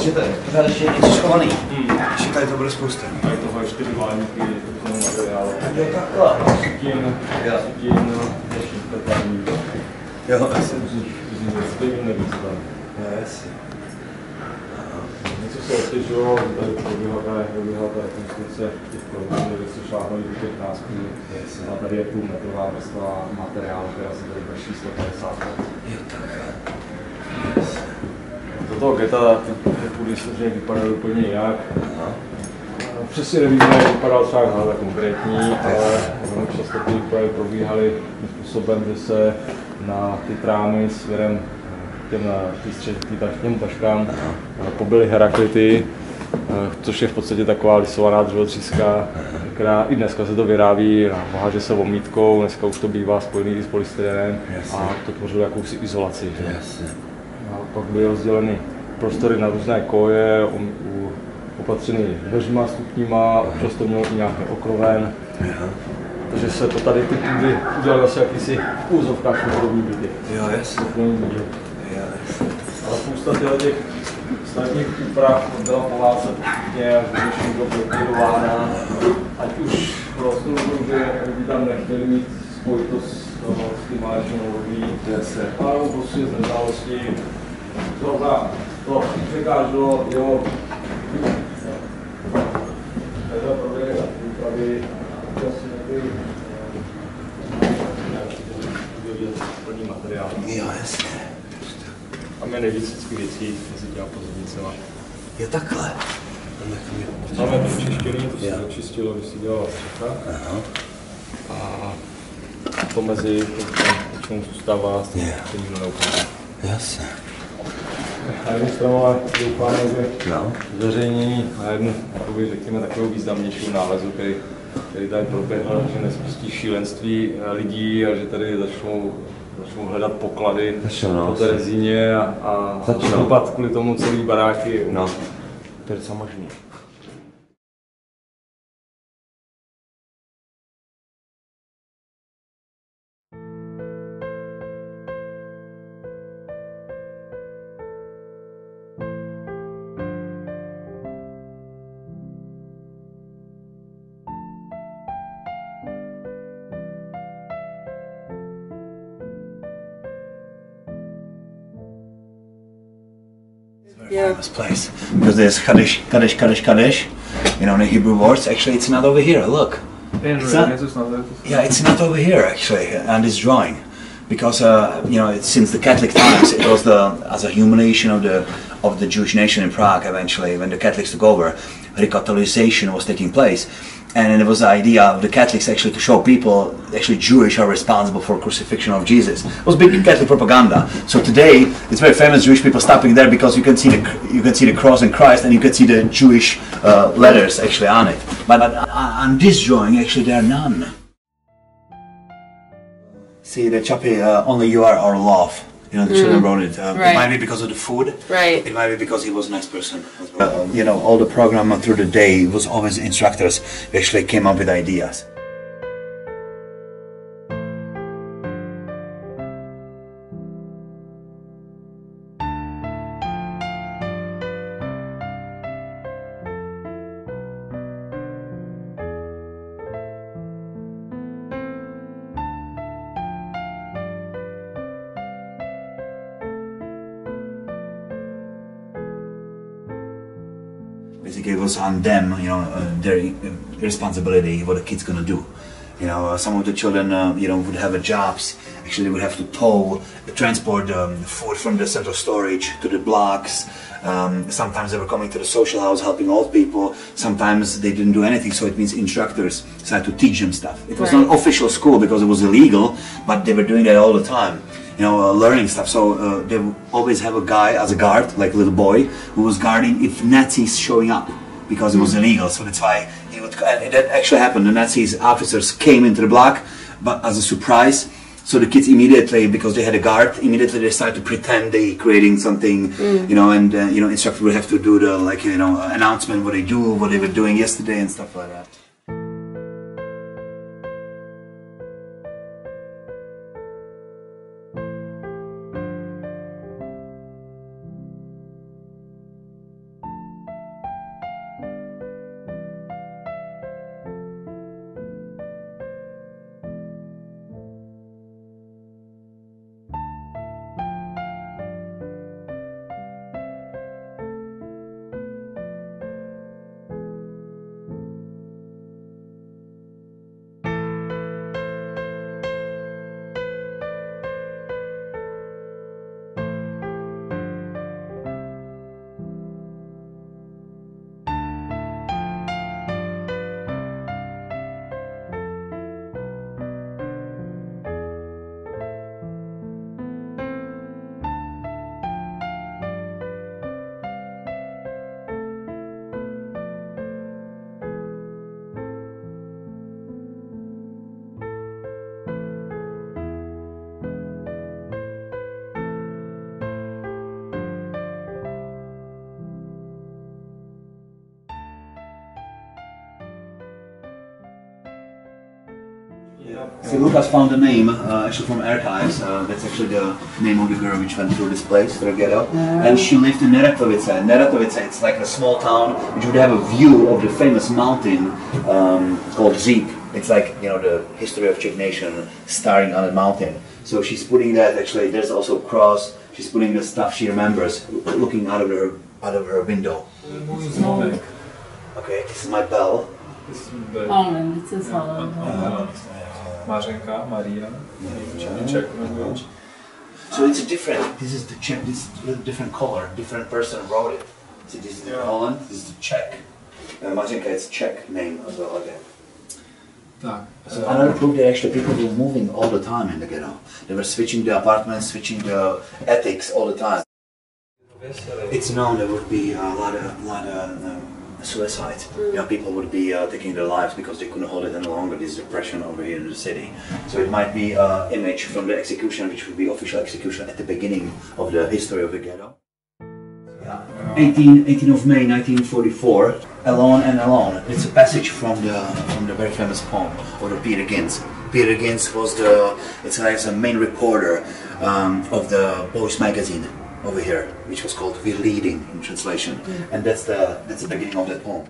Ještě tady, pořád ještě něco schovaný. Ještě tady to bude spousta. Tady toho 4 válníky k tomu materiálu. Jo, takhle. Sutin, dnešní pekární. Jo, asi. Stejně nevíc tam. Jo, jasně. Něco se osvědčilo, že tady probíhala ta rekonstrukce těch provodů, kde se šláhnout do těch násků. A tady je půlmetrová vrstva materiálu, která se tady vrší 150 let. Jo, takhle. Do toho geta ty půdy samozřejmě vypadaly úplně jinak. Přesně nevíme, jak vypadal třeba hlava konkrétní, ale často ty úpravy probíhaly tím způsobem, že se na ty trámy směrem těm taškám pobyly heraklity, což je v podstatě taková lisovaná dřevotříska, která i dneska se to vyrábí, váže se omítkou, dneska už to bývá spojený s polystyrenem a to tvořilo jakousi izolaci. A pak byly rozděleny prostory na různé koje, opatřený dveřma, stupníma, občas to mělo i nějaký okroven. Takže se to tady ty půdy udělali zase jakýsi v úzovkách kulturní byty. Jo, jasně. Ale spousta těch stavebních úprav byla po válce postupně až do dnešní doby likvidována, ať už prostě že lidi tam nechtěli mít spojitost s tím válečnou lodí, ale prostě z nezálosti. Zrovna to překáželo, jo, tady proběhly úpravy, plný materiál. Jo, jasně. Tam je nejvíc vždycky věcí mezi těma pozornicema. Jo, takhle. Tam je to čištěný, to se dočistilo, když si dělala střecha. A to mezi většinou zůstává, to nikdo neukáže. Jasně. Na jednu stranu ale doufáme, že zveřejnění na jednu, řekněme, takovou významnějšího nálezu, který tady proběhl, že nespustí šílenství lidí a že tady začnou hledat poklady po Terezíně a začnou kvůli tomu celý baráky. No, to je docela možný. Famous place because there's Kadesh, Kadesh, Kadesh, Kadesh. You know, in the Hebrew words. Actually, it's not over here. Look. It's not, yeah, it's not over here actually, and this drawing, because you know, since the Catholic times, it was as a humiliation of the Jewish nation in Prague. Eventually, when the Catholics took over, recatholicization was taking place. And it was the idea of the Catholics actually to show people actually Jewish are responsible for crucifixion of Jesus. It was big Catholic propaganda. So today it's very famous Jewish people stopping there because you can see the cross and Christ, and you can see the Jewish letters actually on it. But on this drawing actually there are none. See the chapi, only you are our love. You know, the children wrote it. It might be because of the food. Right. It might be because he was a nice person. You know, all the program through the day was always instructors who actually came up with ideas. Basically, it was on them, you know, their responsibility, what the kids gonna do. You know, some of the children, you know, would have jobs. Actually, they would have to transport food from the central storage to the blocks. Sometimes they were coming to the social house helping old people. Sometimes they didn't do anything, so it means instructors decided to teach them stuff. It was not official school because it was illegal, but they were doing that all the time. You know, learning stuff. So they would always have a guy as a guard, like a little boy, who was guarding if Nazis showing up, because it was illegal. So that's why he would. And that actually happened. The Nazis officers came into the block, but as a surprise. So the kids immediately, because they had a guard, immediately they started to pretend they creating something, you know, and you know, instructor would have to do the announcement what they do, what they were doing yesterday, and stuff like that. So Lucas found the name actually from archives. That's actually the name of the girl which went through this place, the ghetto. And she lived in Neratovice. Neratovice, it's like a small town which would have a view of the famous mountain called Zík. It's like, you know, the history of Czech nation starring on a mountain. So she's putting that, actually, there's also a cross. She's putting the stuff she remembers, looking out of her window. Okay, this is my bell. Amen, it says Mařenka, Maria, Czech language. So it's a different, this is the Czech, this is a different color, different person wrote it. See, this is the Holland, this is the Czech. Mařenka is Czech name as well again. So another proof that actually people were moving all the time in the ghetto. They were switching the apartments, switching the attics all the time. It's known there would be a lot of suicides. You know, people would be taking their lives because they couldn't hold it any longer, this depression over here in the city. So it might be an image from the execution, which would be official execution at the beginning of the history of the ghetto. 18 of May 1944, Alone and Alone. It's a passage from the very famous poem of the Peter Gins. Peter Gins was it's like a main reporter of the Boys magazine over here, which was called "We're Leading" in translation, and that's the beginning of that poem.